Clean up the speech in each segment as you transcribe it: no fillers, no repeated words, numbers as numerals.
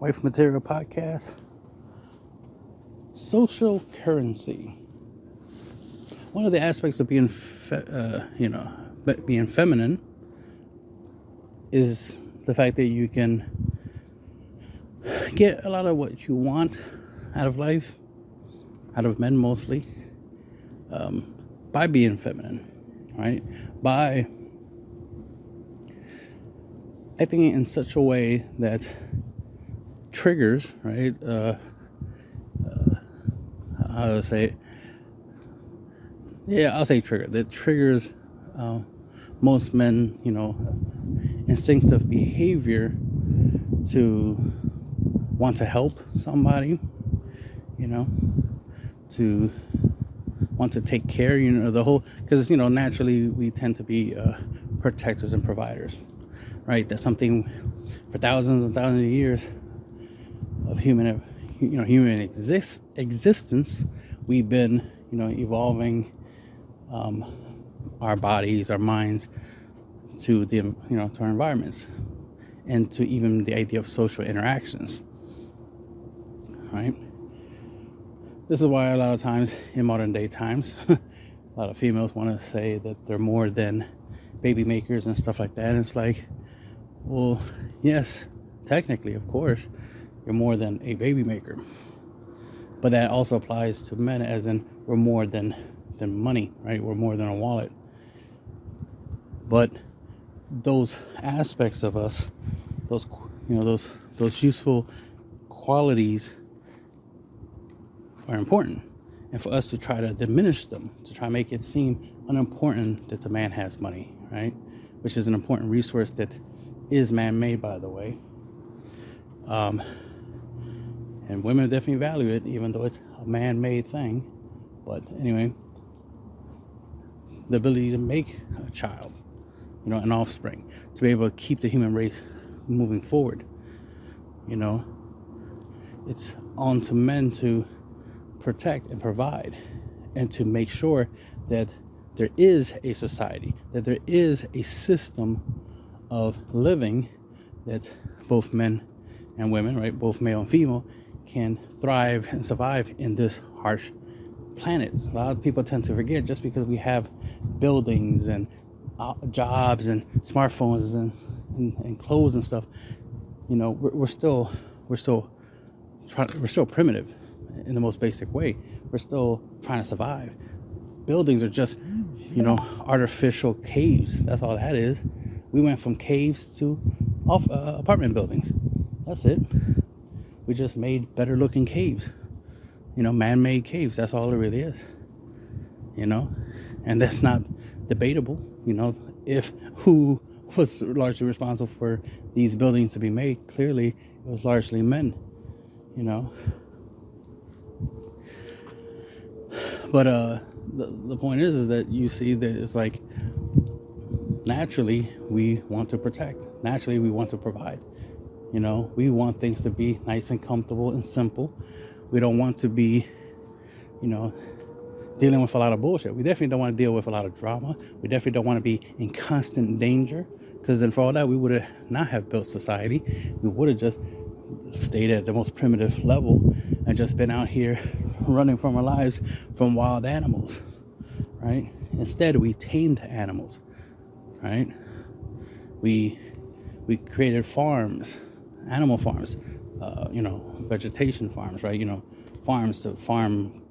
Wife Material Podcast. Social currency. One of the aspects of being, being feminine is the fact that you can get a lot of what you want out of life, out of men mostly, by being feminine, right? By acting in such a way that triggers, right? How to say it? Yeah, I'll say trigger. That triggers most men, instinctive behavior to want to help somebody, to want to take care, the whole, because, naturally we tend to be protectors and providers, right? That's something for thousands and thousands of years of human existence, we've been, evolving our bodies, our minds to the, to our environments, and to even the idea of social interactions, right? This is why a lot of times in modern day times, a lot of females want to say that they're more than baby makers and stuff like that. And it's like, well, yes, technically, of course, you're more than a baby maker. But that also applies to men, as in we're more than money, right? We're more than a wallet. But those aspects of us, those useful qualities are important. And for us to try to diminish them, to try to make it seem unimportant that the man has money, right? Which is an important resource that is man-made, by the way. And women definitely value it, even though it's a man-made thing. But anyway, the ability to make a child, an offspring, to be able to keep the human race moving forward. It's on to men to protect and provide, and to make sure that there is a society, that there is a system of living that both men and women, right, both male and female, can thrive and survive in this harsh planet. A lot of people tend to forget, just because we have buildings and jobs and smartphones and clothes and stuff, we're still primitive in the most basic way. We're still trying to survive. Buildings are just, artificial caves. That's all that is. We went from caves to apartment buildings. That's it. We just made better looking caves, man-made caves. That's all it really is, and that's not debatable. If who was largely responsible for these buildings to be made, clearly it was largely men, but the point is that you see that it's like, naturally we want to protect, naturally we want to provide. We want things to be nice and comfortable and simple. We don't want to be, dealing with a lot of bullshit. We definitely don't want to deal with a lot of drama. We definitely don't want to be in constant danger, because then for all that, we would not have built society. We would have just stayed at the most primitive level and just been out here running from our lives from wild animals, right? Instead, we tamed animals, right? We created farms, animal farms, vegetation farms, right? Farms to farm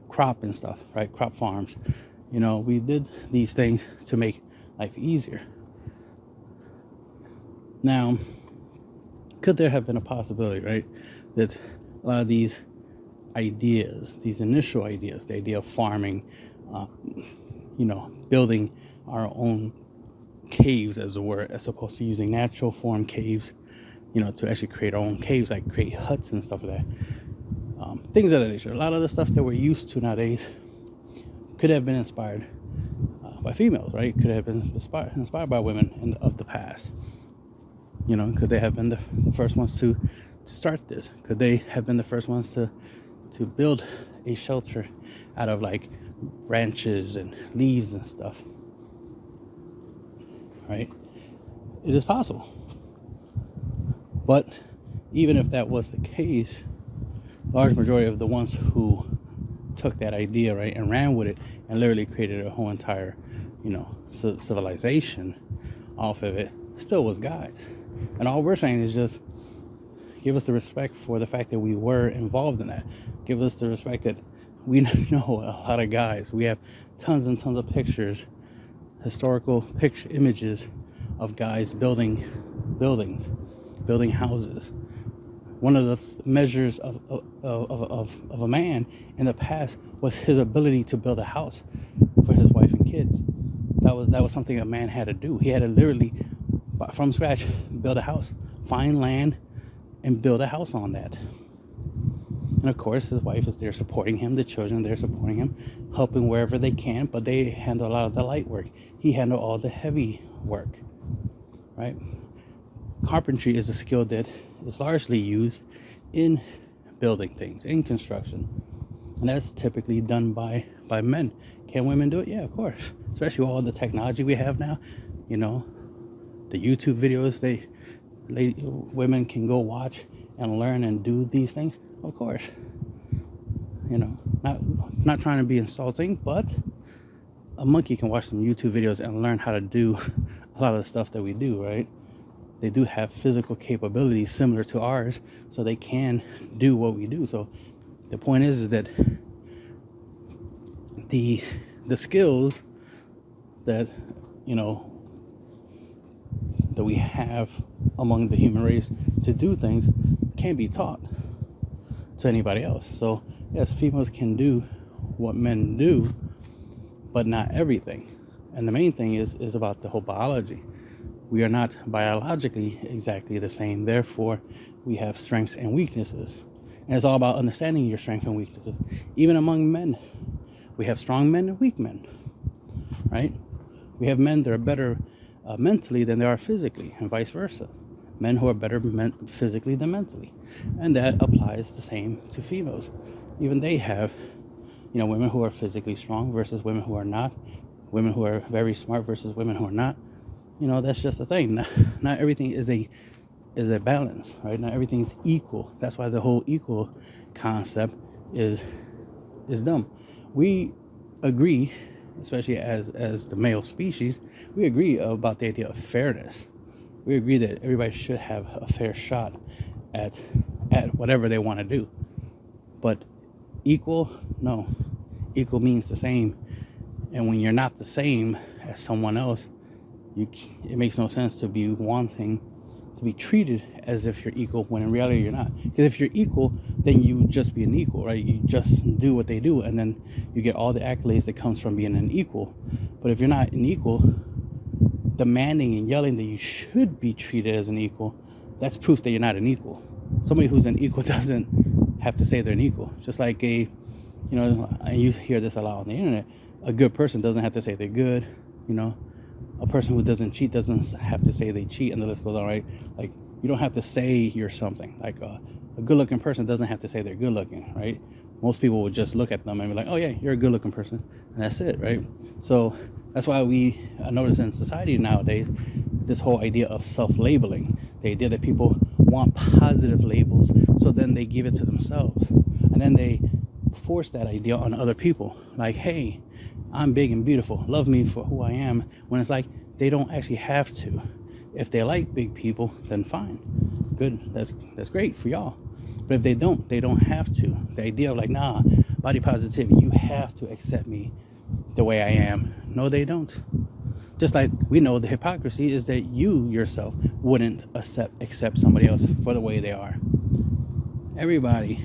crop and stuff, right? Crop farms. We did these things to make life easier. Now, could there have been a possibility, right, that a lot of these ideas, these initial ideas, the idea of farming, building our own caves, as it were, as opposed to using natural form caves, to actually create our own caves, like create huts and stuff like that. Things of that nature. A lot of the stuff that we're used to nowadays could have been inspired by females, right? Could have been inspired by women of the past. Could they have been the first ones to start this? Could they have been the first ones to build a shelter out of like branches and leaves and stuff? Right? It is possible. But even if that was the case, large majority of the ones who took that idea, right, and ran with it and literally created a whole entire, civilization off of it, still was guys. And all we're saying is just give us the respect for the fact that we were involved in that. Give us the respect that we know a lot of guys. We have tons and tons of pictures, historical images of guys building buildings, building houses. One of the measures of a man in the past was his ability to build a house for his wife and kids. That was something a man had to do. He had to literally, from scratch, build a house, find land, and build a house on that. And of course, his wife is there supporting him. The children are there supporting him, helping wherever they can. But they handle a lot of the light work. He handled all the heavy work, right? Carpentry is a skill that is largely used in building things, in construction. And that's typically done by men. Can women do it? Yeah, of course. Especially with all the technology we have now. The YouTube videos women can go watch and learn and do these things. Of course. Not trying to be insulting, but a monkey can watch some YouTube videos and learn how to do a lot of the stuff that we do, right? They do have physical capabilities similar to ours, so they can do what we do. So the point is that the skills that that we have among the human race to do things can't be taught to anybody else. So yes, females can do what men do, but not everything. And the main thing is about the whole biology. We are not biologically exactly the same. Therefore, we have strengths and weaknesses. And it's all about understanding your strengths and weaknesses. Even among men, we have strong men and weak men, right? We have men that are better mentally than they are physically, and vice versa. Men who are better physically than mentally. And that applies the same to females. Even they have, women who are physically strong versus women who are not. Women who are very smart versus women who are not. That's just the thing. Not everything is a balance, right? Not everything's equal. That's why the whole equal concept is dumb. We agree, especially as the male species, we agree about the idea of fairness. We agree that everybody should have a fair shot at whatever they want to do. But equal, no. Equal means the same. And when you're not the same as someone else, it makes no sense to be wanting to be treated as if you're equal when in reality you're not. Because if you're equal, then you just be an equal, right? You just do what they do, and then you get all the accolades that comes from being an equal. But if you're not an equal, demanding and yelling that you should be treated as an equal, that's proof that you're not an equal. Somebody who's an equal doesn't have to say they're an equal. Just like and you hear this a lot on the internet, a good person doesn't have to say they're good, A person who doesn't cheat doesn't have to say they cheat, and the list goes on, right? Like, you don't have to say you're something. Like, a good-looking person doesn't have to say they're good-looking, right? Most people would just look at them and be like, oh, yeah, you're a good-looking person, and that's it, right? So that's why we notice in society nowadays this whole idea of self-labeling, the idea that people want positive labels, so then they give it to themselves, and then they force that idea on other people. Like, hey, I'm big and beautiful, love me for who I am, when it's like they don't actually have to. If they like big people, then fine, good, that's great for y'all. But if they don't have to. The idea of like, nah, body positivity, you have to accept me the way I am. No, they don't. Just like we know the hypocrisy is that you yourself wouldn't accept somebody else for the way they are. Everybody,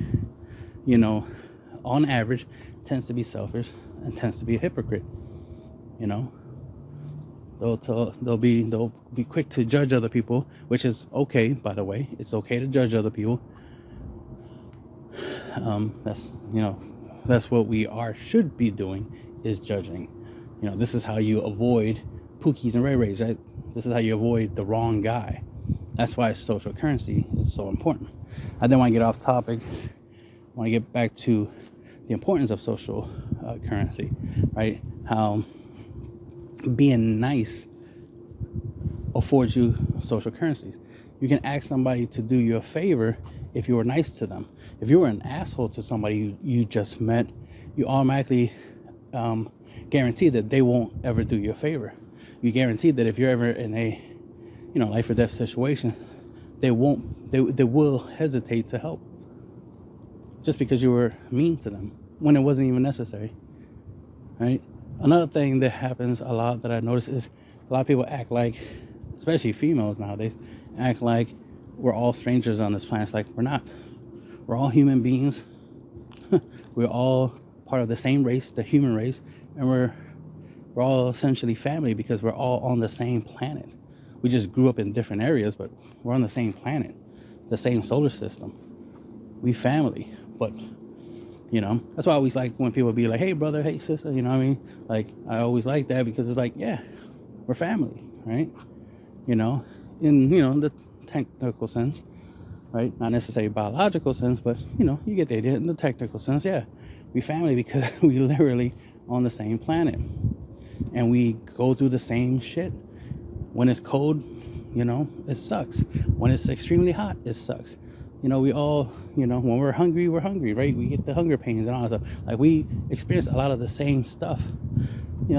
on average, tends to be selfish and tends to be a hypocrite. They'll be quick to judge other people, which is okay, by the way. It's okay to judge other people. That's what we should be doing, is judging. This is how you avoid Pookies and Ray Rays, right? This is how you avoid the wrong guy. That's why social currency is so important. I didn't want to get off topic. I want to get back to the importance of social currency, right? How being nice affords you social currencies. You can ask somebody to do you a favor if you were nice to them. If you were an asshole to somebody you just met, you automatically guarantee that they won't ever do you a favor. You guarantee that if you're ever in a, life or death situation, they will hesitate to help just because you were mean to them when it wasn't even necessary, right? Another thing that happens a lot that I notice is a lot of people act like, especially females nowadays, act like we're all strangers on this planet. It's like, we're not. We're all human beings. We're all part of the same race, the human race, and we're all essentially family because we're all on the same planet. We just grew up in different areas, but we're on the same planet, the same solar system. We family. But, that's why I always like when people be like, hey, brother, hey, sister, you know what I mean? Like, I always like that because it's like, yeah, we're family, right? In, the technical sense, right? Not necessarily biological sense, but, you get the idea. In the technical sense, yeah, we family because we literally on the same planet. And we go through the same shit. When it's cold, it sucks. When it's extremely hot, it sucks. We all, when we're hungry, right? We get the hunger pains and all that stuff. Like, we experience a lot of the same stuff.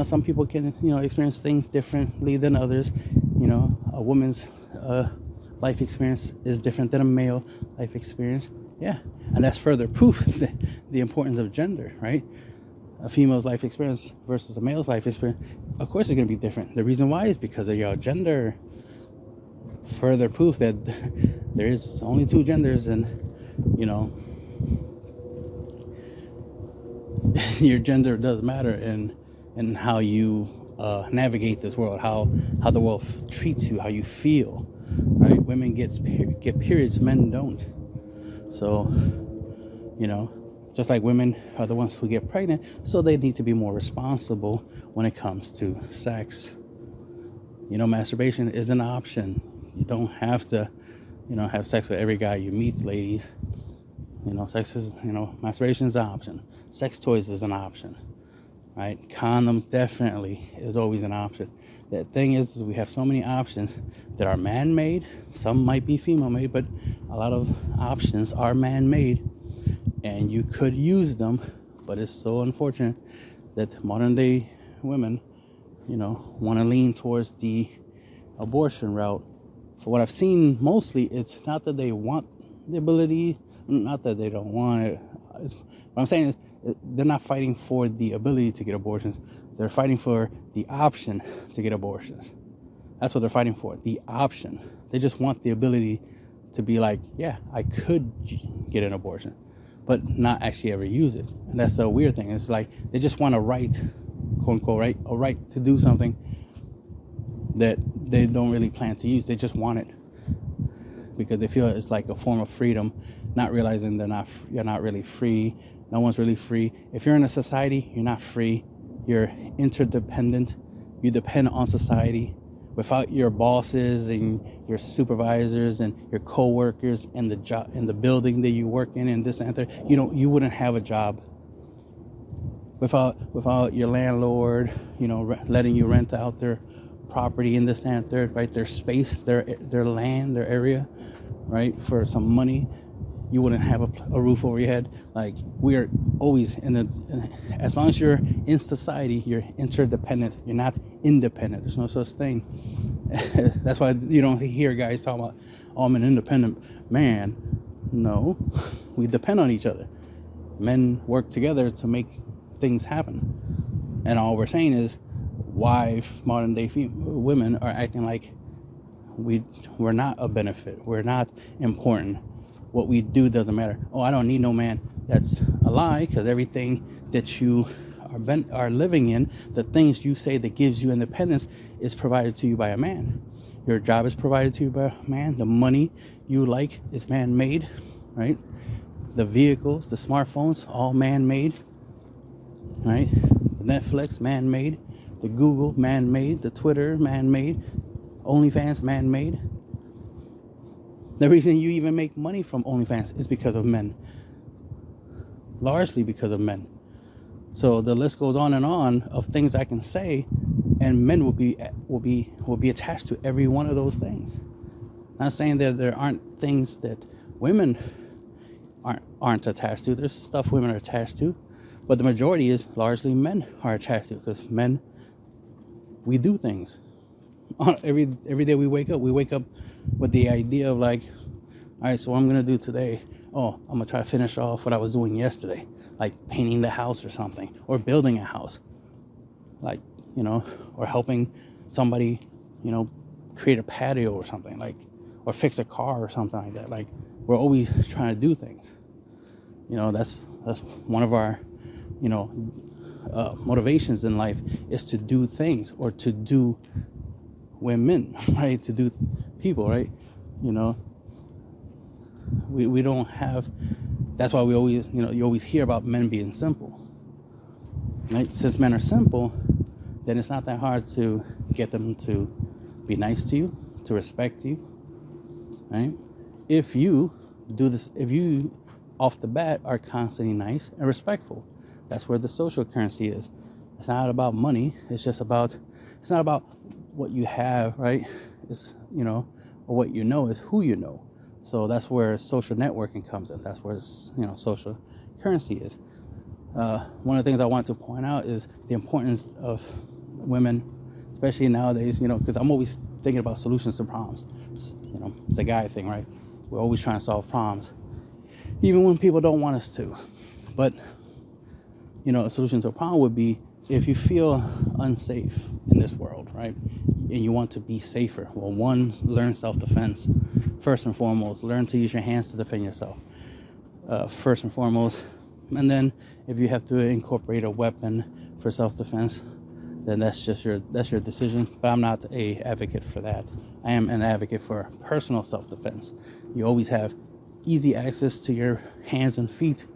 Some people can, experience things differently than others. A woman's life experience is different than a male life experience. Yeah. And that's further proof the importance of gender, right? A female's life experience versus a male's life experience, of course, it's going to be different. The reason why is because of your gender. Further proof that there is only two genders, and your gender does matter in how you navigate this world, how the world treats you, how you feel, right? Women get periods, men don't. So just like women are the ones who get pregnant, so they need to be more responsible when it comes to sex. Masturbation is an option. You don't have to, have sex with every guy you meet, ladies. Sex is, masturbation is an option. Sex toys is an option, right? Condoms definitely is always an option. The thing is we have so many options that are man-made. Some might be female-made, but a lot of options are man-made. And you could use them, but it's so unfortunate that modern-day women, want to lean towards the abortion route. For what I've seen, mostly, it's not that they want the ability, not that they don't want it. What I'm saying is they're not fighting for the ability to get abortions. They're fighting for the option to get abortions. That's what they're fighting for, the option. They just want the ability to be like, yeah, I could get an abortion, but not actually ever use it. And that's the weird thing. It's like they just want a right, quote unquote, right, a right to do something that they don't really plan to use. They just want it because they feel it's like a form of freedom, not realizing you're not really free. No one's really free. If you're in a society, you're not free. You're interdependent. You depend on society. Without your bosses and your supervisors and your co-workers and the job and the building that you work in and this and that, you wouldn't have a job. Without your landlord, letting you rent out their property in this and third, right? Their space, their land, their area, right? For some money, you wouldn't have a roof over your head. Like, we are always as long as you're in society, you're interdependent. You're not independent. There's no such thing. That's why you don't hear guys talking about, oh, I'm an independent man. No, we depend on each other. Men work together to make things happen. And all we're saying is why modern day women are acting like we're not a benefit. We're not important. What we do doesn't matter. Oh, I don't need no man. That's a lie, because everything that you are living in, the things you say that gives you independence, is provided to you by a man. Your job is provided to you by a man. The money you like is man-made, right? The vehicles, the smartphones, all man-made, right? The Netflix, man-made. The Google, man-made. The Twitter, man-made. OnlyFans, man-made. The reason you even make money from OnlyFans is because of men. Largely because of men. So the list goes on and on of things I can say, and men will be attached to every one of those things. Not saying that there aren't things that women aren't attached to. There's stuff women are attached to, but the majority is largely men are attached to, because men, we do things. Every day we wake up with the idea of like, all right, so what I'm gonna do today? Oh, I'm gonna try to finish off what I was doing yesterday, like painting the house or something, or building a house, like, or helping somebody, create a patio or something, like, or fix a car or something like that. Like, we're always trying to do things. That's one of our, motivations in life, is to do things, or to do women, right? To do people, right? We don't have. That's why we always, you always hear about men being simple, right? Since men are simple, then it's not that hard to get them to be nice to you, to respect you, right? If you do this, if you off the bat are constantly nice and respectful, that's where the social currency is. It's not about money. It's not about what you have, right? It's, or what you know, is who you know. So that's where social networking comes in. That's where, social currency is. One of the things I want to point out is the importance of women, especially nowadays, because I'm always thinking about solutions to problems. It's a guy thing, right? We're always trying to solve problems, even when people don't want us to. But, a solution to a problem would be, if you feel unsafe in this world, right, and you want to be safer, well, one, learn self-defense. First and foremost, learn to use your hands to defend yourself. First and foremost. And then if you have to incorporate a weapon for self-defense, then that's your decision. But I'm not a advocate for that. I am an advocate for personal self-defense. You always have easy access to your hands and feet,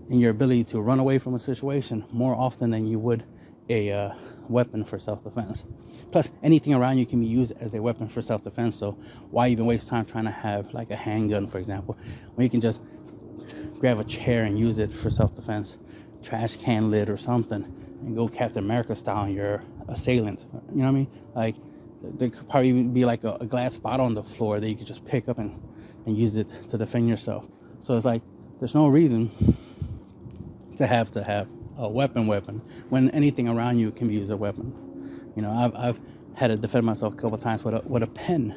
and your ability to run away from a situation more often than you would a weapon for self-defense. Plus, anything around you can be used as a weapon for self-defense, so why even waste time trying to have like a handgun, for example, when you can just grab a chair and use it for self-defense, trash can lid or something, and go Captain America style on your assailant. You know what I mean? Like, there could probably be like a glass bottle on the floor that you could just pick up and use it to defend yourself. So it's like, there's no reason to have a weapon when anything around you can be used as a weapon. I've had to defend myself a couple of times with a pen,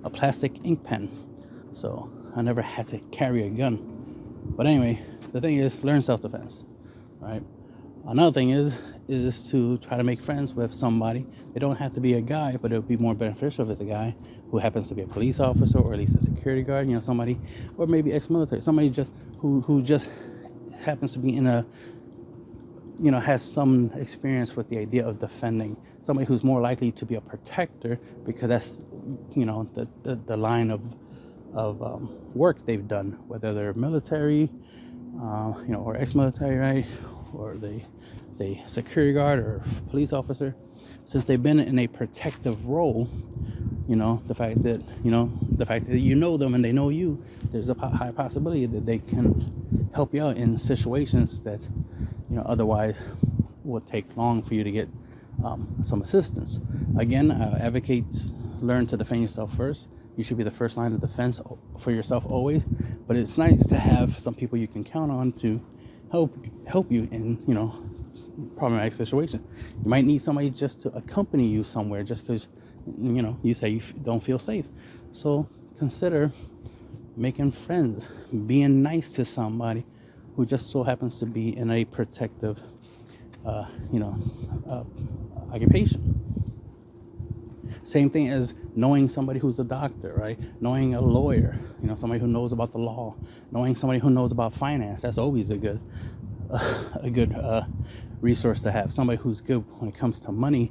a plastic ink pen. So I never had to carry a gun. But anyway, the thing is, learn self-defense, right? Another thing is to try to make friends with somebody. They don't have to be a guy, but it would be more beneficial if it's a guy who happens to be a police officer, or at least a security guard, somebody, or maybe ex-military, somebody just who just happens to be in a, has some experience with the idea of defending, somebody who's more likely to be a protector, because that's, the line of work they've done, whether they're military, or ex-military, right, or the security guard or police officer. Since they've been in a protective role, the fact that you know them and they know you, there's a high possibility that they can help you out in situations that, otherwise would take long for you to get some assistance. Again, I advocate learn to defend yourself first. You should be the first line of defense for yourself always. But it's nice to have some people you can count on to help you in, problematic situation. You might need somebody just to accompany you somewhere, just because, you say you don't feel safe. So consider making friends, being nice to somebody who just so happens to be in a protective, occupation. Same thing as knowing somebody who's a doctor, right? Knowing a lawyer, somebody who knows about the law, knowing somebody who knows about finance. That's always a good resource to have. Somebody who's good when it comes to money,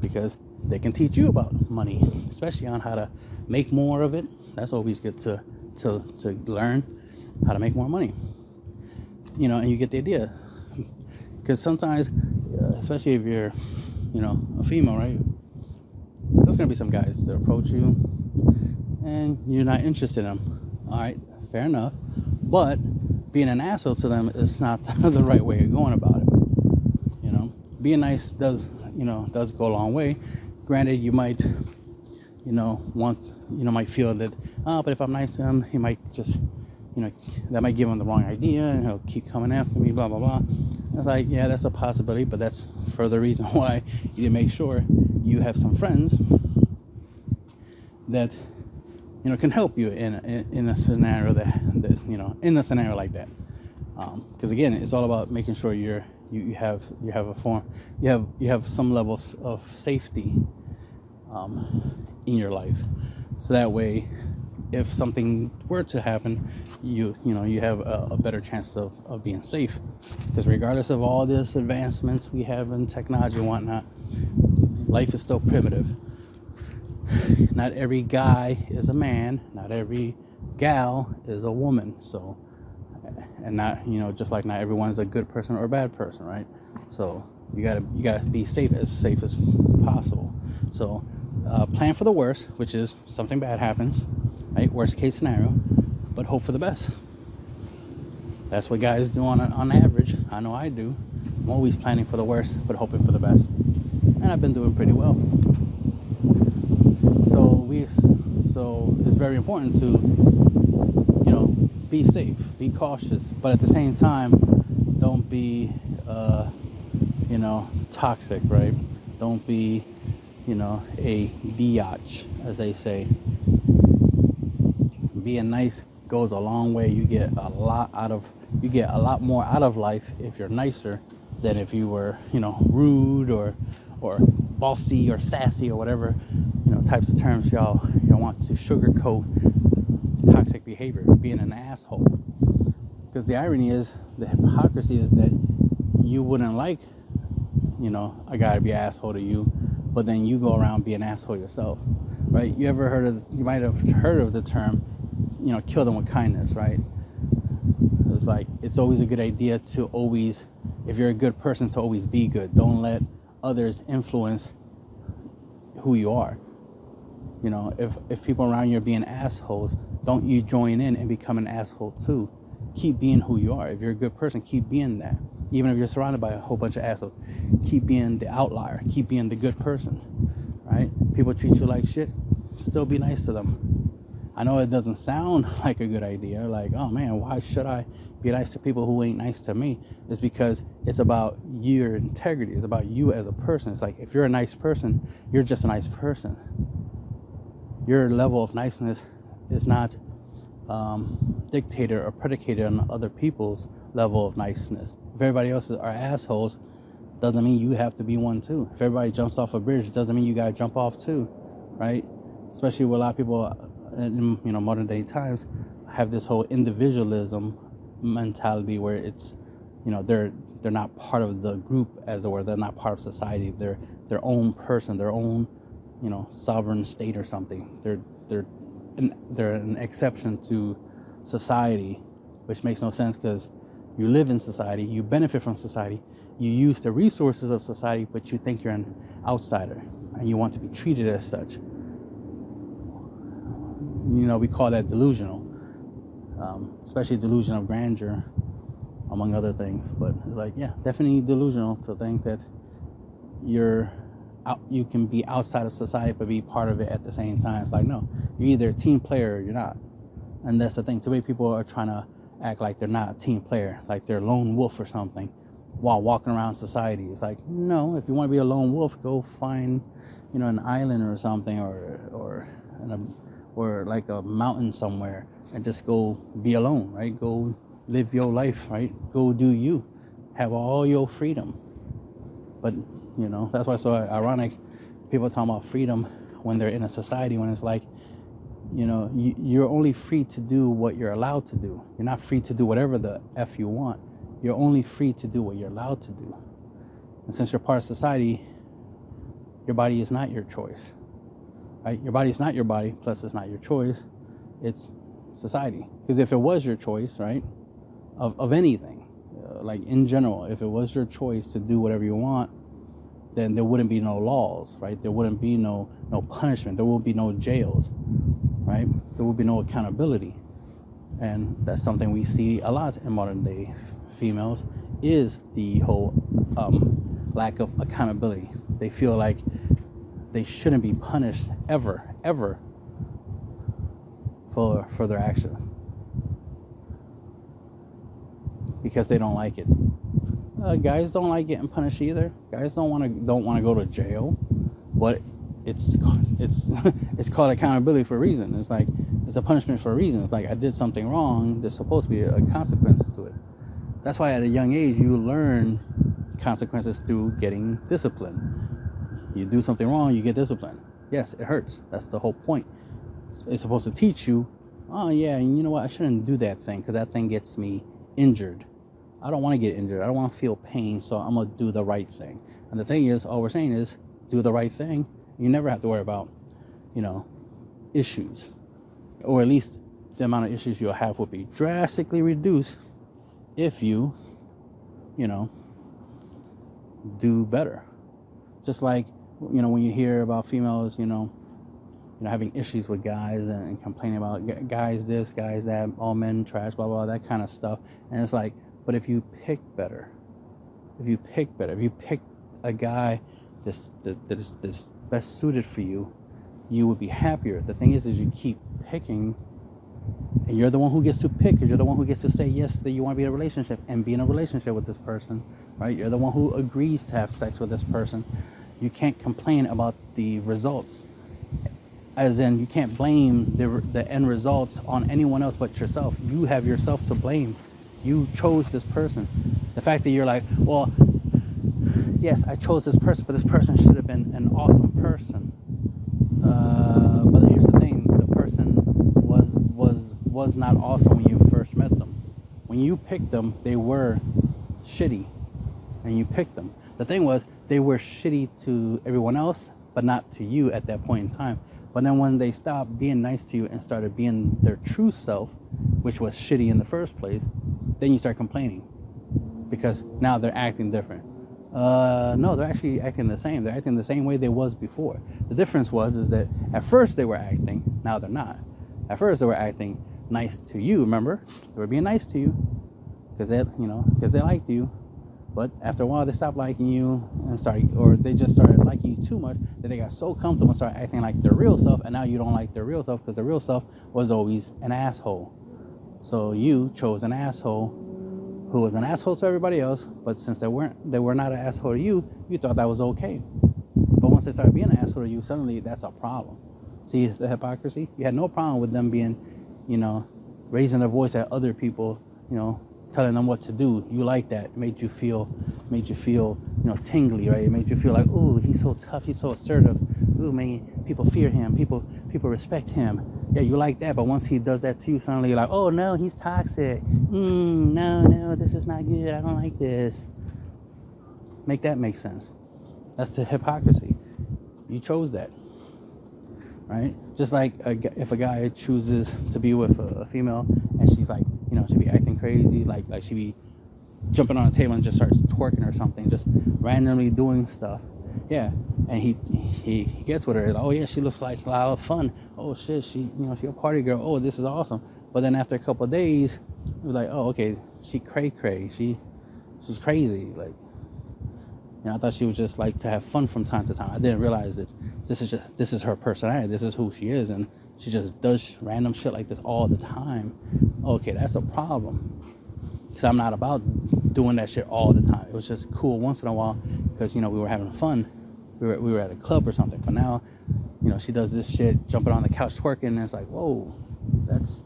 because they can teach you about money, especially on how to make more of it. That's always good to learn how to make more money. And you get the idea. Because sometimes, especially if you're, a female, right? There's going to be some guys that approach you and you're not interested in them. All right, fair enough. But being an asshole to them is not the right way of going about it. Being nice does go a long way. Granted, you might, want might feel that, but if I'm nice to him, he might just, that might give him the wrong idea, and he'll keep coming after me, blah, blah, blah. It's like, yeah, that's a possibility, but that's further reason why you need to make sure you have some friends that, can help you in a scenario that in a scenario like that. Because again, it's all about making sure you have some level of safety in your life, so that way, if something were to happen, you have a better chance of being safe. Because regardless of all this advancements we have in technology and whatnot, life is still primitive. Not every guy is a man, not every gal is a woman. So, and not, just like not everyone's a good person or a bad person, right? So you gotta be safe as possible. So plan for the worst, which is something bad happens, right? Worst case scenario, but hope for the best. That's what guys do on average. I know I do. I'm always planning for the worst, but hoping for the best. And I've been doing pretty well. So it's very important to, be safe, be cautious, but at the same time, don't be, toxic, right? Don't be, a biatch, as they say. Being nice goes a long way. You get a lot more out of life if you're nicer than if you were, rude or bossy or sassy or whatever, types of terms y'all want to sugarcoat toxic behavior, being an asshole. Because the irony is, the hypocrisy is that you wouldn't like, a guy to be an asshole to you, but then you go around being an asshole yourself, right? You might have heard of the term, kill them with kindness, right? It's like, it's always a good idea to always, if you're a good person, to always be good. Don't let others influence who you are. If people around you are being assholes, don't you join in and become an asshole too. Keep being who you are. If you're a good person, keep being that. Even if you're surrounded by a whole bunch of assholes, keep being the outlier. Keep being the good person, right? People treat you like shit, still be nice to them. I know it doesn't sound like a good idea, like, oh man, why should I be nice to people who ain't nice to me? It's because it's about your integrity. It's about you as a person. It's like, if you're a nice person, you're just a nice person. Your level of niceness is not dictated or predicated on other people's level of niceness. If everybody else are assholes, doesn't mean you have to be one too. If everybody jumps off a bridge, doesn't mean you gotta jump off too, right? Especially with a lot of people in modern day times have this whole individualism mentality where it's, they're not part of the group, as it were. They're not part of society. They're their own person, their own sovereign state or something. They're an exception to society, which makes no sense, because you live in society, you benefit from society, you use the resources of society, but you think you're an outsider and you want to be treated as such. We call that delusional, especially delusion of grandeur, among other things. But it's like, yeah, definitely delusional to think that you can be outside of society but be part of it at the same time. It's like, no, you're either a team player or you're not. And that's the thing. Too many people are trying to act like they're not a team player, like they're a lone wolf or something, while walking around society. It's like, no, if you want to be a lone wolf, go find, an island or something, or like a mountain somewhere, and just go be alone, right? Go live your life, right? Go do you. Have all your freedom. But, that's why it's so ironic. People talking about freedom when they're in a society, when it's like, you're only free to do what you're allowed to do. You're not free to do whatever the F you want. You're only free to do what you're allowed to do. And since you're part of society, your body is not your choice, right? Your body is not your body, plus it's not your choice. It's society. Because if it was your choice, right, of anything, like in general, if it was your choice to do whatever you want, then there wouldn't be no laws, right? There wouldn't be no punishment. There would be no jails, right? There would be no accountability. And that's something we see a lot in modern day females, is the whole lack of accountability. They feel like they shouldn't be punished ever, for their actions, because they don't like it. Guys don't like getting punished either. Guys don't want to go to jail, but it's it's called accountability for a reason. It's like it's a punishment for a reason. It's like I did something wrong. There's supposed to be a consequence to it. That's why at a young age you learn consequences through getting discipline. You do something wrong, you get discipline. Yes, it hurts. That's the whole point. It's supposed to teach you, oh yeah, and you know what, I shouldn't do that thing because that thing gets me injured. I don't want to get injured. I don't want to feel pain, so I'm going to do the right thing. And the thing is, all we're saying is do the right thing. You never have to worry about, issues. Or at least the amount of issues you'll have will be drastically reduced if you, do better. Just like, when you hear about females, having issues with guys and complaining about guys this, guys that, all men trash, blah, blah, that kind of stuff. And it's like, but if you pick better, if you pick a guy that is best suited for you, you would be happier. The thing is you keep picking, and you're the one who gets to pick, because you're the one who gets to say yes, that you want to be in a relationship and be in a relationship with this person, right? You're the one who agrees to have sex with this person. You can't complain about the results. As in, you can't blame the end results on anyone else but yourself. You have yourself to blame. You chose this person. The fact that you're like, well, yes, I chose this person, but this person should have been an awesome person. But here's the thing: the person was not awesome when you first met them. When you picked them, they were shitty, and you picked them. The thing was, they were shitty to everyone else, but not to you at that point in time. But then when they stopped being nice to you and started being their true self, which was shitty in the first place, then you start complaining because now they're acting different. No, they're actually acting the same. They're acting the same way they was before. The difference is that at first they were acting, now they're not. At first they were acting nice to you, remember? They were being nice to you because they liked you. But after a while, they stopped liking you and they just started liking you too much that they got so comfortable and started acting like their real self. And now you don't like their real self because their real self was always an asshole. So you chose an asshole who was an asshole to everybody else. But since they were not an asshole to you, you thought that was okay. But once they started being an asshole to you, suddenly that's a problem. See the hypocrisy? You had no problem with them being, raising their voice at other people, telling them what to do. You like that. It made you feel, tingly, right? It made you feel like, oh, he's so tough, he's so assertive. Ooh, man, people fear him, people respect him. Yeah, you like that, but once he does that to you, suddenly you're like, oh no, he's toxic. No, this is not good. I don't like this. Make that make sense. That's the hypocrisy. You chose that, right? Just like if a guy chooses to be with a female and she's like, she be acting crazy, like she be jumping on a table and just starts twerking or something, just randomly doing stuff. Yeah, and he gets with her. Like, oh yeah, she looks like a lot of fun. Oh shit, she a party girl. Oh, this is awesome. But then after a couple of days, it was like, oh okay, she cray. She's crazy. Like, I thought she was just like to have fun from time to time. I didn't realize that this is her personality. This is who she is, and she just does random shit like this all the time. Okay, that's a problem. Because I'm not about doing that shit all the time. It was just cool once in a while because, we were having fun. We were at a club or something. But now, she does this shit, jumping on the couch twerking, and it's like, whoa, that's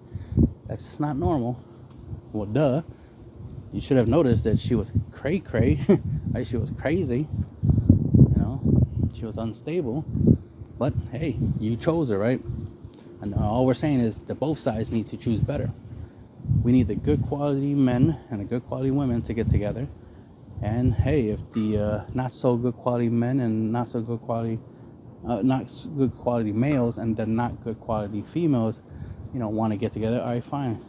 not normal. Well, duh. You should have noticed that she was cray, right? She was crazy. She was unstable. But hey, you chose her, right? And all we're saying is that both sides need to choose better. We need the good quality men and the good quality women to get together. And hey, if the not so good quality men and not good quality males and the not good quality females, want to get together, all right, fine.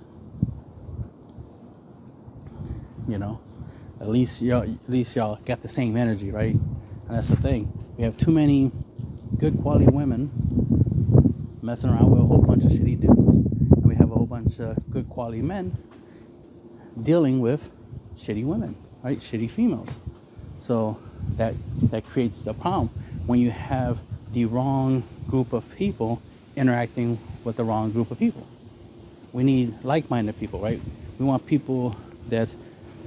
At least y'all got the same energy, right? And that's the thing. We have too many good quality women messing around with a whole bunch of shitty dudes, and we have a whole bunch of good quality men dealing with shitty women, right? Shitty females. So that creates the problem when you have the wrong group of people interacting with the wrong group of people. We need like-minded people, right? We want people that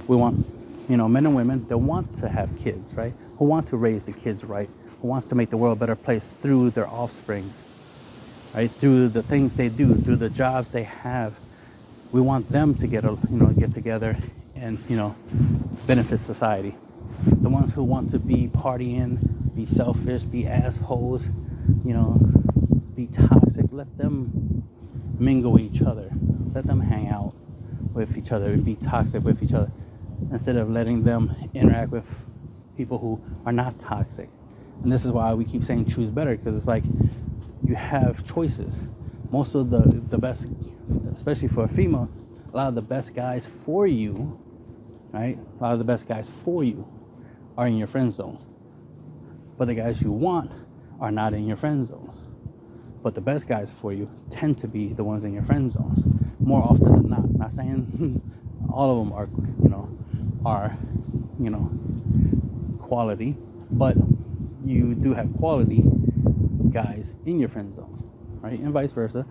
men and women that want to have kids, right? Who want to raise the kids right, who wants to make the world a better place through their offsprings, right? Through the things they do, through the jobs they have. We want them to get together and, benefit society. The ones who want to be partying, be selfish, be assholes, be toxic, let them mingle with each other. Let them hang out with each other and be toxic with each other, instead of letting them interact with people who are not toxic. And this is why we keep saying choose better, because it's like you have choices. Most of the best, especially for a female, a lot of the best guys for you, right? A lot of the best guys for you are in your friend zones. But the guys you want are not in your friend zones. But the best guys for you tend to be the ones in your friend zones more often than not. Not saying all of them are quality, but you do have quality guys in your friend zones, right? And vice versa.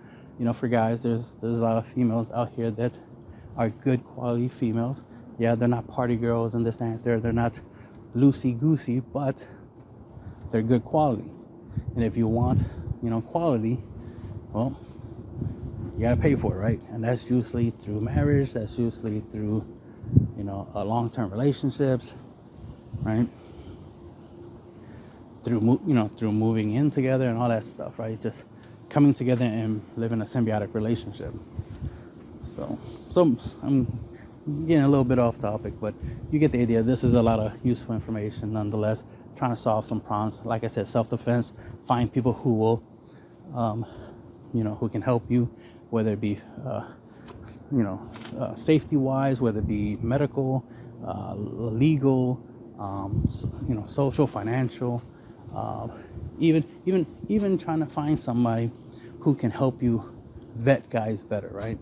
For guys, there's a lot of females out here that are good quality females. Yeah, they're not party girls and this and that. They're not loosey-goosey, but they're good quality. And if you want, quality, well, you gotta pay for it, right? And that's usually through marriage. That's usually through, long-term relationships, right? Through moving in together and all that stuff, right? Just coming together and living a symbiotic relationship. So I'm getting a little bit off topic, but you get the idea. This is a lot of useful information nonetheless, trying to solve some problems. Like I said, self-defense, find people who will, who can help you, whether it be, safety-wise, whether it be medical, legal, social, financial, even trying to find somebody who can help you vet guys better, right?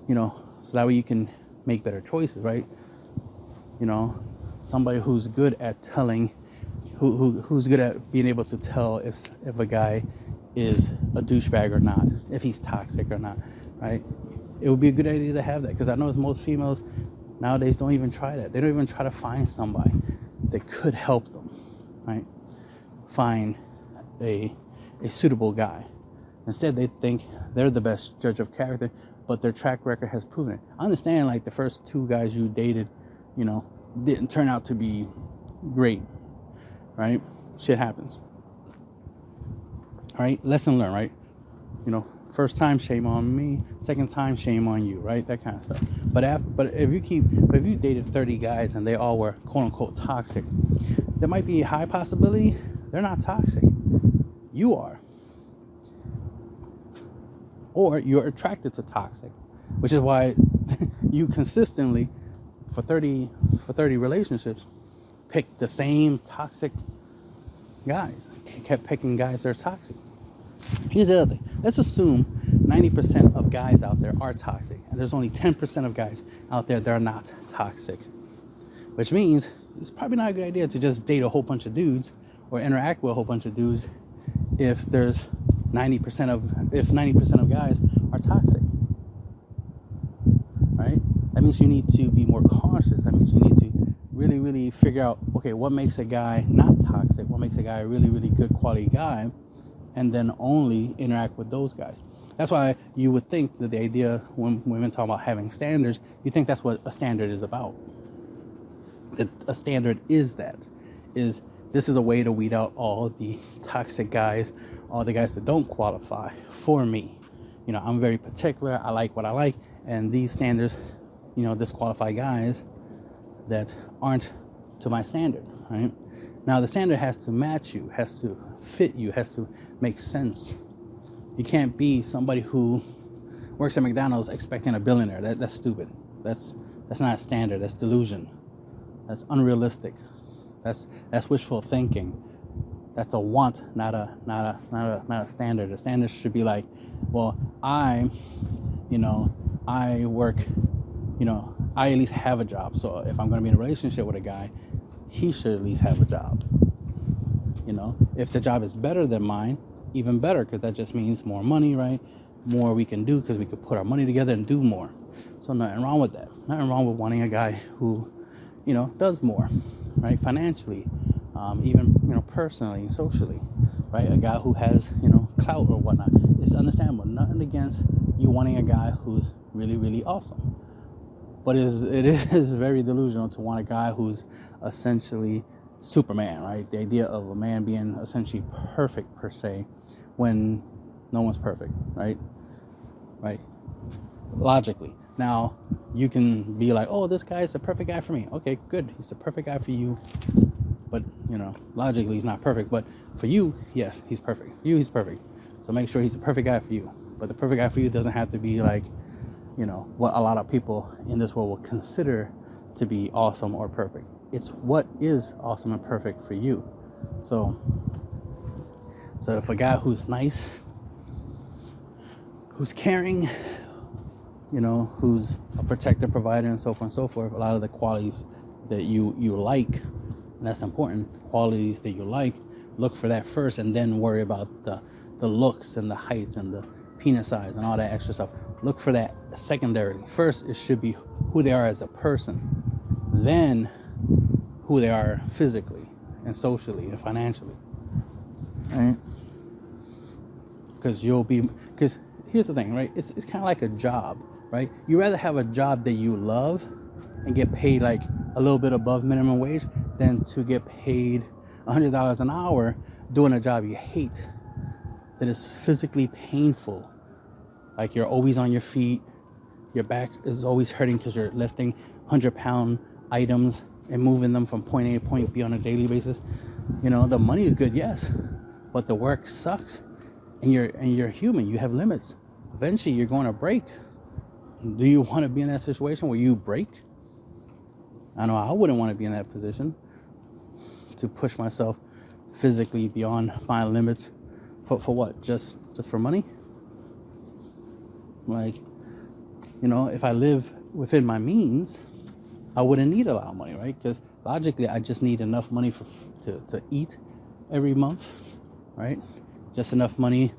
So that way you can make better choices, right? Somebody who's good at telling, who's good at being able to tell if a guy is a douchebag or not, if he's toxic or not, right? It would be a good idea to have that, because I know most females nowadays don't even try that. They don't even try to find somebody that could help them, right? Find a suitable guy. Instead, they think they're the best judge of character, but their track record has proven it. I understand, like, the first 2 guys you dated, didn't turn out to be great, right? Shit happens. All right, lesson learned, right? First time, shame on me. Second time, shame on you, right? That kind of stuff. But if you dated 30 guys and they all were quote unquote toxic, there might be a high possibility they're not toxic. You are. Or you're attracted to toxic, which is why you consistently, for 30 relationships, pick the same toxic guys. Kept picking guys that are toxic. Here's the other thing. Let's assume 90% of guys out there are toxic, and there's only 10% of guys out there that are not toxic. Which means it's probably not a good idea to just date a whole bunch of dudes or interact with a whole bunch of dudes if 90% of guys are toxic. Right? That means you need to be more cautious. That means you need to really, really figure out, okay, what makes a guy not toxic? What makes a guy a really, really good quality guy? And then only interact with those guys. That's why you would think that the idea, when women talk about having standards, you think that's what a standard is about. That a standard is this is a way to weed out all the toxic guys, all the guys that don't qualify for me. I'm very particular. I like what I like, and these standards, disqualify guys that aren't to my standard, right? Now, the standard has to match you, has to fit you, has to make sense. You can't be somebody who works at McDonald's expecting a billionaire. That's stupid. That's not a standard. That's delusion. That's unrealistic. That's wishful thinking. That's a want, not a standard. A standard should be like, well, I work, I at least have a job. So if I'm going to be in a relationship with a guy, he should at least have a job. If the job is better than mine, even better, because that just means more money, right? more we can do because we could put our money together and do more. So nothing wrong with that. Nothing wrong with wanting a guy who, does more, right? Financially, even, personally, socially, right? A guy who has, clout or whatnot. It's understandable. Nothing against you wanting a guy who's really, really awesome. But it is very delusional to want a guy who's essentially Superman, right? The idea of a man being essentially perfect per se, when no one's perfect, right? Right? Logically. Now, you can be like, oh, this guy's the perfect guy for me. Okay, good. He's the perfect guy for you. But, logically, he's not perfect. But for you, yes, he's perfect. For you, he's perfect. So make sure he's the perfect guy for you. But the perfect guy for you doesn't have to be like, what a lot of people in this world will consider to be awesome or perfect. It's what is awesome and perfect for you. So if a guy who's nice, who's caring, who's a protector, provider, and so forth and so forth, a lot of the qualities that you like, and that's important, qualities that you like, look for that first and then worry about the looks and the height and the penis size and all that extra stuff. Look for that secondarily. First, it should be who they are as a person, then who they are physically and socially and financially, right? Because here's the thing, right? It's kind of like a job, right? You rather have a job that you love and get paid like a little bit above minimum wage than to get paid $100 an hour doing a job you hate, that is physically painful. Like you're always on your feet, your back is always hurting because you're lifting 100-pound items and moving them from point A to point B on a daily basis. The money is good, yes, but the work sucks, and you're human. You have limits. Eventually, you're going to break. Do you want to be in that situation where you break? I know I wouldn't want to be in that position, to push myself physically beyond my limits for what? Just for money? Like, if I live within my means, I wouldn't need a lot of money, right? Because logically, I just need enough money to eat every month, right? Just enough money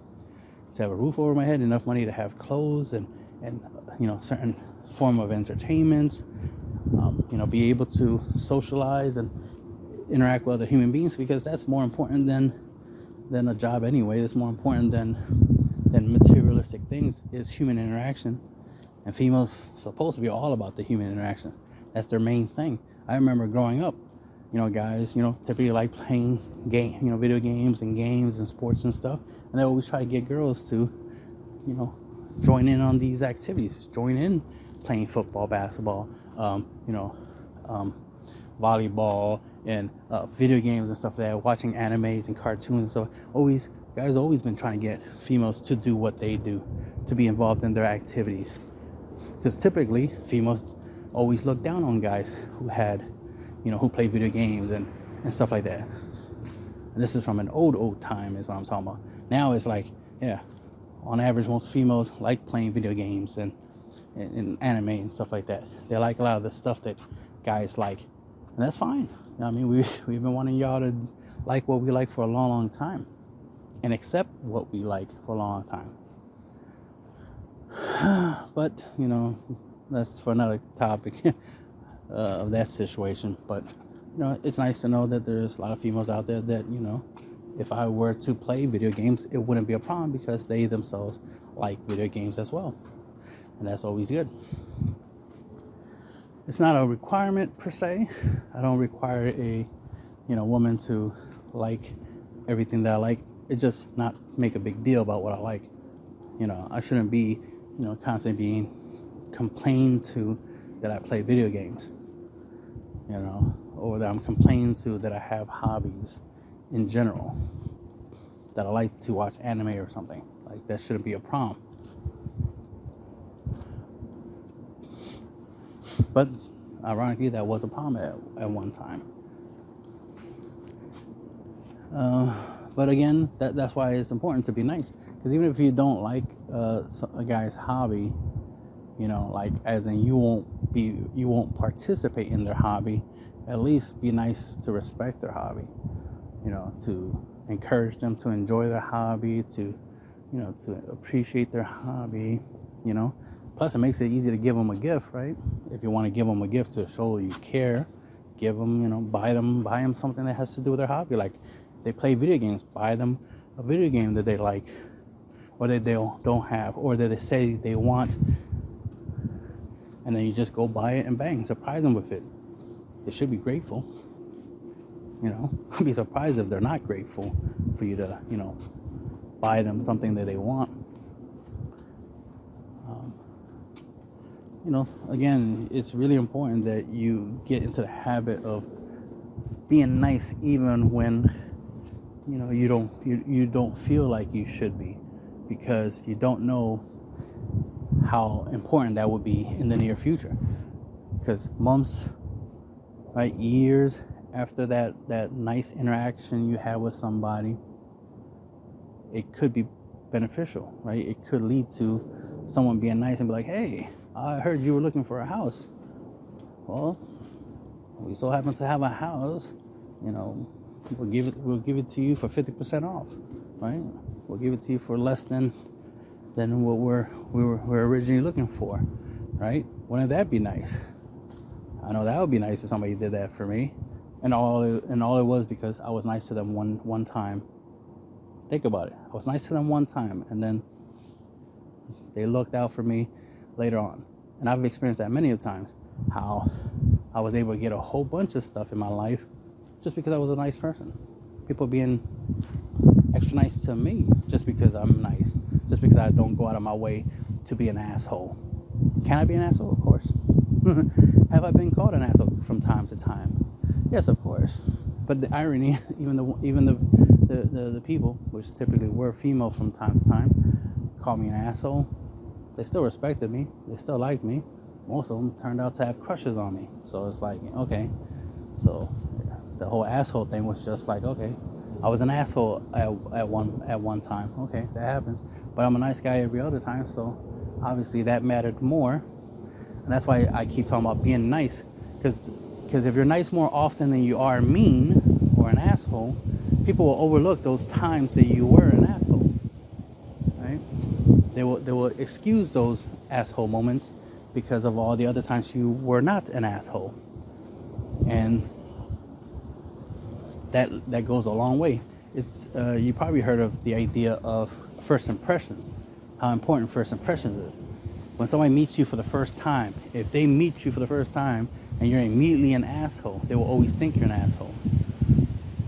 to have a roof over my head, enough money to have clothes and certain form of entertainments, be able to socialize and interact with other human beings, because that's more important than a job anyway. That's more important than materialistic things, is human interaction. And females supposed to be all about the human interaction. That's their main thing. I remember growing up, guys, typically like playing video games and sports and stuff. And they always try to get girls to, join in on these activities, join in playing football, basketball, volleyball and video games and stuff like that, watching animes and cartoons. So guys always been trying to get females to do what they do, to be involved in their activities. Because typically females always look down on guys who play video games and stuff like that. And this is from an old time is what I'm talking about. Now it's like, yeah, on average, most females like playing video games and anime and stuff like that. They like a lot of the stuff that guys like. And that's fine. We've been wanting y'all to like what we like for a long, long time. And accept what we like for a long time. But, that's for another topic of that situation. But, it's nice to know that there's a lot of females out there that, if I were to play video games, it wouldn't be a problem because they themselves like video games as well. And that's always good. It's not a requirement per se. I don't require a, woman to like everything that I like. It just not make a big deal about what I like. I shouldn't be, constantly being complained to that I play video games, or that I'm complained to that I have hobbies in general, that I like to watch anime or something. Like, that shouldn't be a problem. But ironically, that was a problem at one time. But again, that's why it's important to be nice. Because even if you don't like a guy's hobby, like as in you won't participate in their hobby, at least be nice to respect their hobby. To encourage them to enjoy their hobby, to to appreciate their hobby, Plus, it makes it easy to give them a gift, right? If you want to give them a gift to show you care, give them, buy them something that has to do with their hobby. Like, if they play video games, buy them a video game that they like, or that they don't have, or that they say they want, and then you just go buy it and bang, surprise them with it. They should be grateful. I'd be surprised if they're not grateful for you to, buy them something that they want. Again, it's really important that you get into the habit of being nice, even when, you don't feel like you should be, because you don't know how important that would be in the near future. Because months, right, years after that nice interaction you had with somebody, it could be beneficial, right? It could lead to someone being nice and be like, hey, I heard you were looking for a house. Well, we so happen to have a house, we'll give it to you for 50% off, right? We'll give it to you for less than what we were originally looking for, right? Wouldn't that be nice? I know that would be nice if somebody did that for me, and all it was because I was nice to them one time. Think about it. I was nice to them one time, and then they looked out for me later on. And I've experienced that many times, how I was able to get a whole bunch of stuff in my life just because I was a nice person. People being extra nice to me just because I'm nice, just because I don't go out of my way to be an asshole. Can I be an asshole? Of course. Have I been called an asshole from time to time? Yes, of course. But the irony, even the people, which typically were female from time to time, call me an asshole. They still respected me. They still liked me. Most of them turned out to have crushes on me. So it's like, okay. So the whole asshole thing was just like, okay, I was an asshole at one time. Okay, that happens. But I'm a nice guy every other time. So obviously that mattered more. And that's why I keep talking about being nice. Because if you're nice more often than you are mean or an asshole, people will overlook those times that you were an asshole, right? They will excuse those asshole moments because of all the other times you were not an asshole. And that goes a long way. It's you probably heard of the idea of first impressions, how important first impressions is. When somebody meets you for the first time, if they meet you for the first time and you're immediately an asshole, they will always think you're an asshole.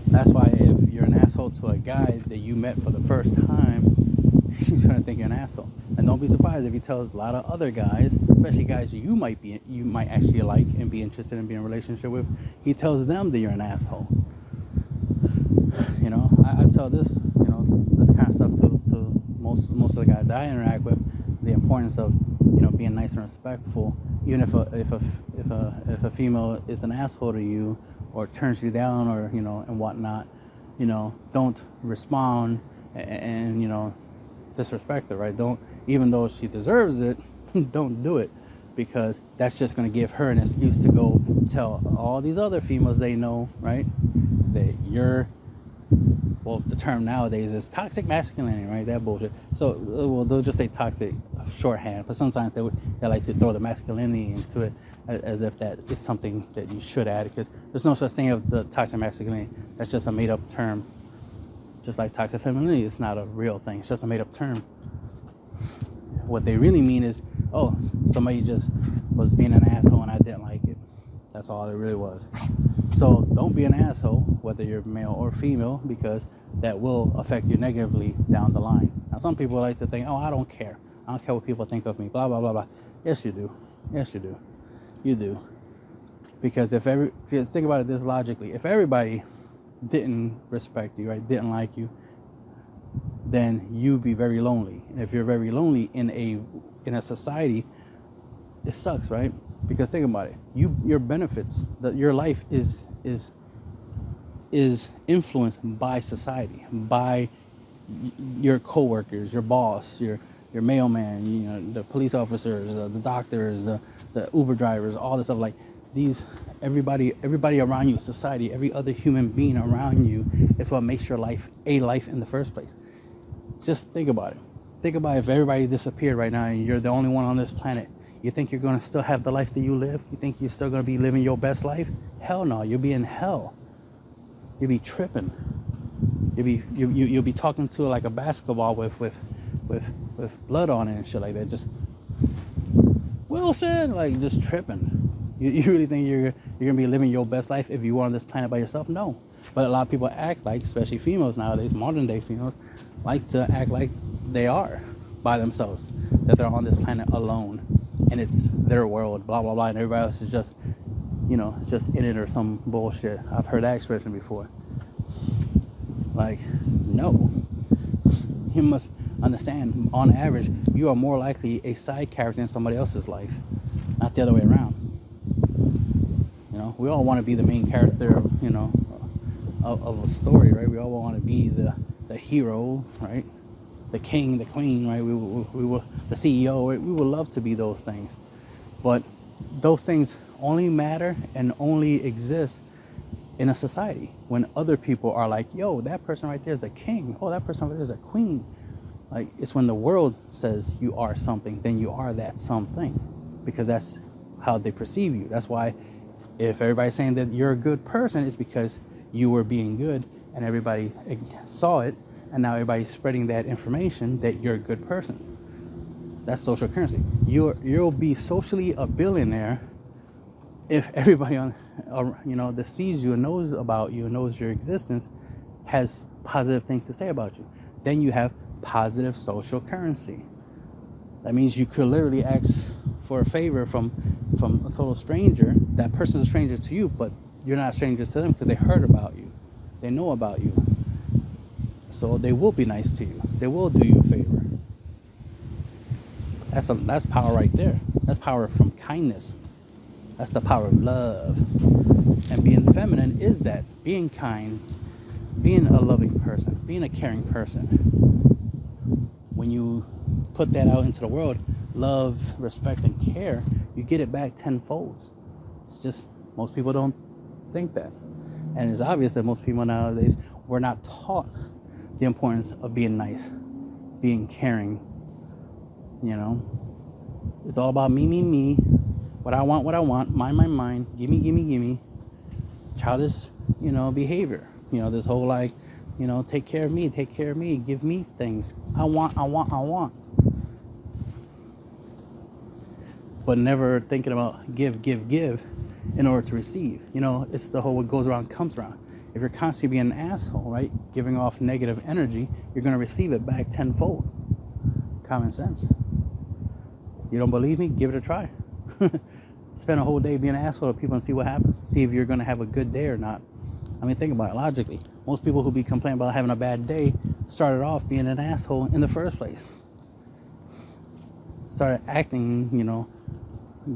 That's why if you're an asshole to a guy that you met for the first time, he's gonna think you're an asshole. And don't be surprised if he tells a lot of other guys, especially guys you might actually like and be interested in being in a relationship with, he tells them that you're an asshole. I tell this kind of stuff to most of the guys that I interact with, the importance of being nice and respectful, even if a female is an asshole to you or turns you down or and whatnot, don't respond and disrespect her, right? Don't, even though she deserves it, don't do it, because that's just going to give her an excuse to go tell all these other females they know, right, that you're, well, the term nowadays is toxic masculinity, right? That bullshit. So, they'll just say toxic shorthand, but sometimes they like to throw the masculinity into it as if that is something that you should add, because there's no such thing as the toxic masculinity. That's just a made-up term. Just like toxic femininity, it's not a real thing. It's just a made-up term. What they really mean is, oh, somebody just was being an asshole and I didn't like it. That's all it really was. So don't be an asshole, whether you're male or female, because that will affect you negatively down the line. Now, some people like to think, oh, I don't care. I don't care what people think of me, blah, blah, blah, blah. Yes, you do. Yes, you do. You do. Because think about it this logically. If everybody didn't respect you, right, didn't like you, then you'd be very lonely. And if you're very lonely in a society, it sucks, right? Because think about it. Your benefits, your life is influenced by society, by your coworkers, your boss, your mailman, the police officers, the doctors, the Uber drivers, all this stuff. Like these, everybody around you, society, every other human being around you is what makes your life a life in the first place. Just think about it. Think about if everybody disappeared right now and you're the only one on this planet. You think you're going to still have the life that you live? You think you're still going to be living your best life? Hell no, you'll be in hell. You'll be tripping. You'll be talking to like a basketball with blood on it and shit like that. Just Wilson, like just tripping. You really think you're gonna be living your best life if you were on this planet by yourself? No. But a lot of people act like, especially females nowadays, modern day females, like to act like they are by themselves, that they're on this planet alone, and it's their world, blah blah blah, and everybody else is just, just in it or some bullshit. I've heard that expression before. Like, no. You must understand, on average, you are more likely a side character in somebody else's life, not the other way around. We all want to be the main character, of a story, right? We all want to be the hero, right? The king, the queen, right? We will the CEO, right? We would love to be those things, but those things only matter and only exist in a society when other people are like, yo, that person right there is a king. Oh, that person right there is a queen. Like, it's when the world says you are something, then you are that something, because that's how they perceive you. That's why if everybody's saying that you're a good person, it's because you were being good and everybody saw it, and now everybody's spreading that information that you're a good person. That's social currency. You'll be socially a billionaire if everybody that sees you and knows about you and knows your existence has positive things to say about you. Then you have positive social currency. That means you could literally ask for a favor from a total stranger. That person's a stranger to you, but you're not a stranger to them because they heard about you. They know about you. So they will be nice to you. They will do you a favor. That's power right there. That's power from kindness. That's the power of love. And being feminine is that. Being kind, being a loving person, being a caring person. When you put that out into the world, love, respect, and care, you get it back tenfold. It's just most people don't think that. And it's obvious that most people nowadays were not taught the importance of being nice, being caring. It's all about me. What I want, mine, gimme. Childish, behavior. This whole like, take care of me, give me things. I want. But never thinking about give in order to receive. It's the whole what goes around comes around. If you're constantly being an asshole, right, giving off negative energy, you're going to receive it back tenfold. Common sense. You don't believe me? Give it a try. Spend a whole day being an asshole to people and see what happens. See if you're going to have a good day or not. I mean, think about it logically. Most people who be complaining about having a bad day started off being an asshole in the first place. Started acting,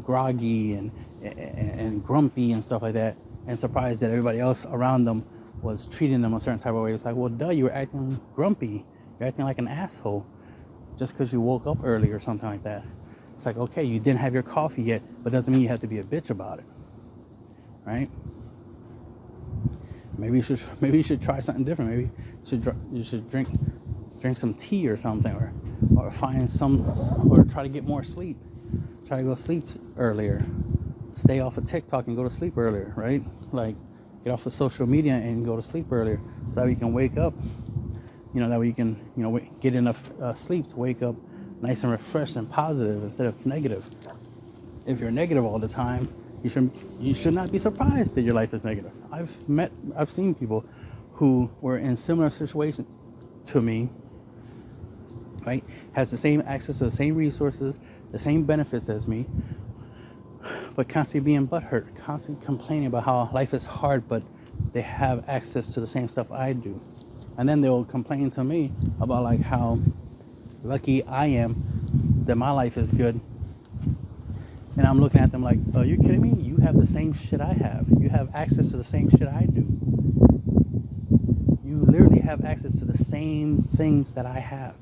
groggy and grumpy and stuff like that, and surprised that everybody else around them was treating them a certain type of way. It's like, well, duh, you were acting grumpy. You're acting like an asshole just because you woke up early or something like that. It's like, okay, you didn't have your coffee yet, but doesn't mean you have to be a bitch about it, right? Maybe you should try something different. Maybe you should drink some tea or something, or find or try to get more sleep. Try to go sleep earlier. Stay off of TikTok and go to sleep earlier, right? Like, get off of social media and go to sleep earlier, so that you can wake up. That way you can, get enough sleep to wake up nice and refreshed and positive instead of negative. If you're negative all the time, you should not be surprised that your life is negative. I've seen people who were in similar situations to me, right? Has the same access to the same resources, the same benefits as me, but constantly being butthurt, constantly complaining about how life is hard, but they have access to the same stuff I do. And then they'll complain to me about like how lucky I am that my life is good. And I'm looking at them like, are you kidding me? You have the same shit I have. You have access to the same shit I do. You literally have access to the same things that I have.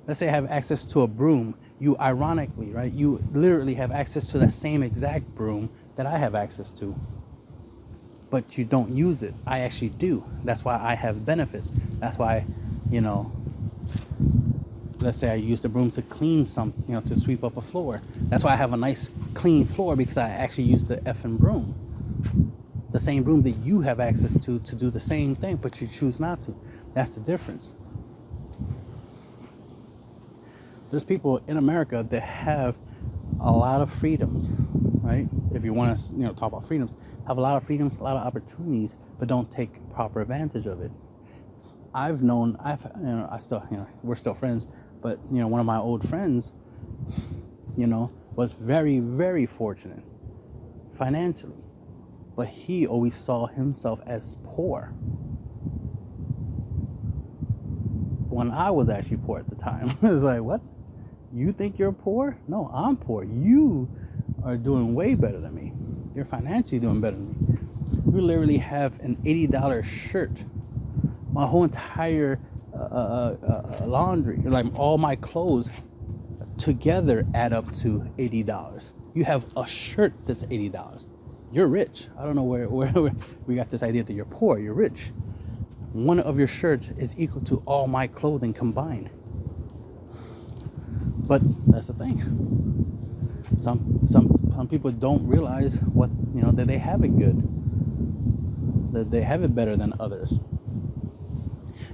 Let's say I have access to a broom. You ironically, right? You literally have access to that same exact broom that I have access to. But you don't use it. I actually do. That's why I have benefits. That's why, let's say I use the broom to clean to sweep up a floor. That's why I have a nice clean floor, because I actually use the effing broom. The same broom that you have access to do the same thing, but you choose not to. That's the difference. There's people in America that have a lot of freedoms, right? If you want to, talk about freedoms, have a lot of freedoms, a lot of opportunities, but don't take proper advantage of it. We're still friends, but one of my old friends, was very, very fortunate financially, but he always saw himself as poor. When I was actually poor at the time, I was like, what? You think you're poor? No, I'm poor. You are doing way better than me. You're financially doing better than me. You literally have an $80 shirt. My whole entire laundry, like all my clothes together add up to $80. You have a shirt that's $80. You're rich. I don't know where we got this idea that you're poor. You're rich. One of your shirts is equal to all my clothing combined. But that's the thing. Some people don't realize that they have it good, that they have it better than others.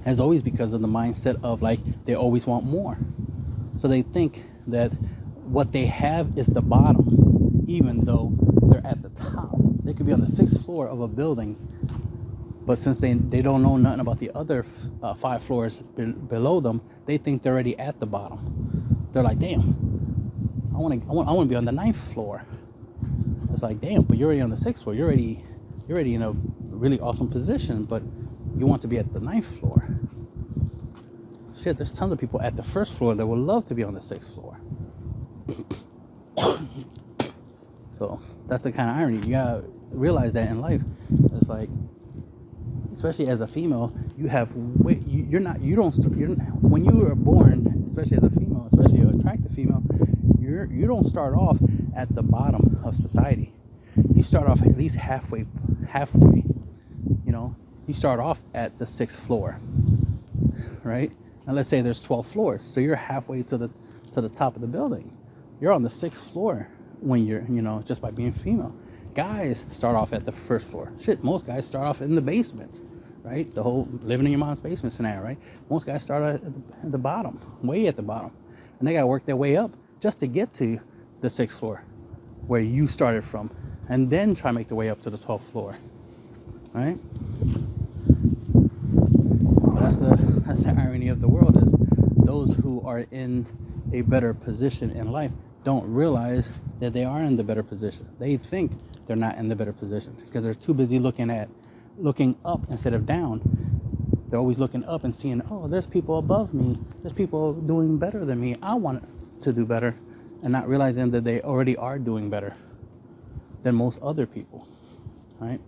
And it's always because of the mindset of they always want more. So they think that what they have is the bottom, even though they're at the top. They could be on the 6th floor of a building, but since they don't know nothing about the other 5 floors below them, they think they're already at the bottom. They're like, damn, I want to be on the 9th floor. It's like, damn, but you're already on the 6th floor. You're already in a really awesome position, but you want to be at the 9th floor. Shit, there's tons of people at the 1st floor that would love to be on the 6th floor. So that's the kind of irony. You gotta realize that in life. It's like, especially as a female, when you are born, especially as a female, especially an attractive female, you don't start off at the bottom of society. You start off at least halfway. You start off at the 6th floor, right? And let's say there's 12 floors, so you're halfway to the top of the building. You're on the 6th floor when you're, just by being female. Guys start off at the 1st floor. Shit, most guys start off in the basement, right? The whole living in your mom's basement scenario, right? Most guys start at the bottom, way at the bottom. And they got to work their way up just to get to the 6th floor where you started from, and then try to make the way up to the 12th floor, right? But that's the irony of the world, is those who are in a better position in life don't realize that they are in the better position. They think they're not in the better position because they're too busy looking up instead of down. They're always looking up and seeing, oh, there's people above me. There's people doing better than me. I want to do better, and not realizing that they already are doing better than most other people, right?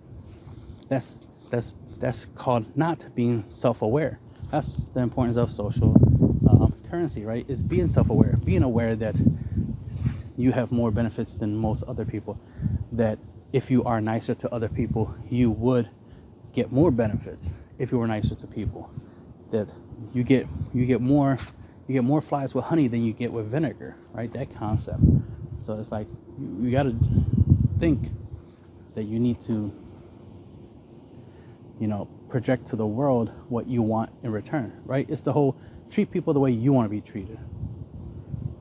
That's called not being self-aware. That's the importance of social currency, right? Is being self-aware, being aware that you have more benefits than most other people, that if you are nicer to other people, you would get more benefits if you were nicer to people, that you get more flies with honey than you get with vinegar, right? That concept. So it's like you got to think that you need to project to the world what you want in return, right? It's the whole treat people the way you want to be treated.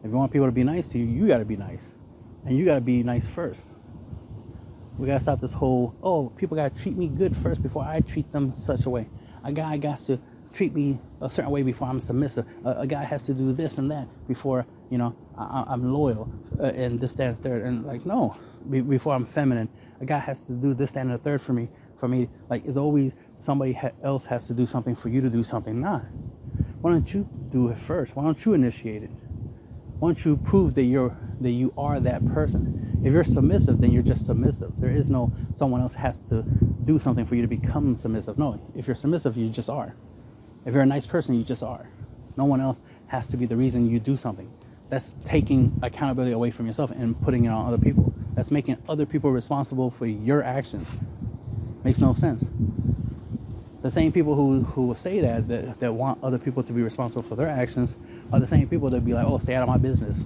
If you want people to be nice to you, you got to be nice, and you got to be nice first. We got to stop this whole, people got to treat me good first before I treat them such a way. A guy got to treat me a certain way before I'm submissive. A guy has to do this and that before, I'm loyal, and this, that, and third. And no, before I'm feminine. A guy has to do this, that, and the third for me. It's always somebody else has to do something for you to do something. Nah. Why don't you do it first? Why don't you initiate it? Why don't you prove that you are that person? If you're submissive, then you're just submissive. There is no someone else has to do something for you to become submissive. No, if you're submissive, you just are. If you're a nice person, you just are. No one else has to be the reason you do something. That's taking accountability away from yourself and putting it on other people. That's making other people responsible for your actions. Makes no sense. The same people who will say that want other people to be responsible for their actions are the same people that be like, oh, stay out of my business.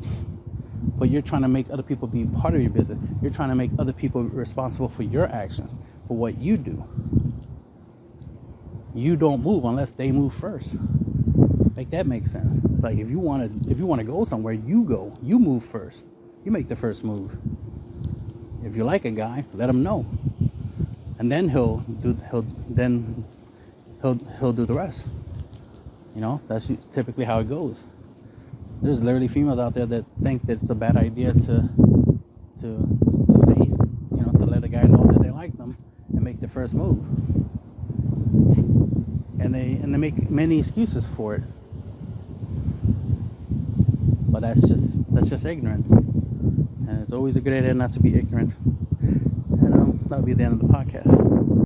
But you're trying to make other people be part of your business. You're trying to make other people responsible for your actions, for what you do. You don't move unless they move first. Make that make sense. It's like if you want to go somewhere, you go. You move first. You make the first move. If you like a guy, let him know, and then he'll do the rest. You know, that's typically how it goes. There's literally females out there that think that it's a bad idea to say, you know, to let a guy know that they like them and make the first move. And they make many excuses for it. But that's just ignorance. And it's always a good idea not to be ignorant. And that'll be the end of the podcast.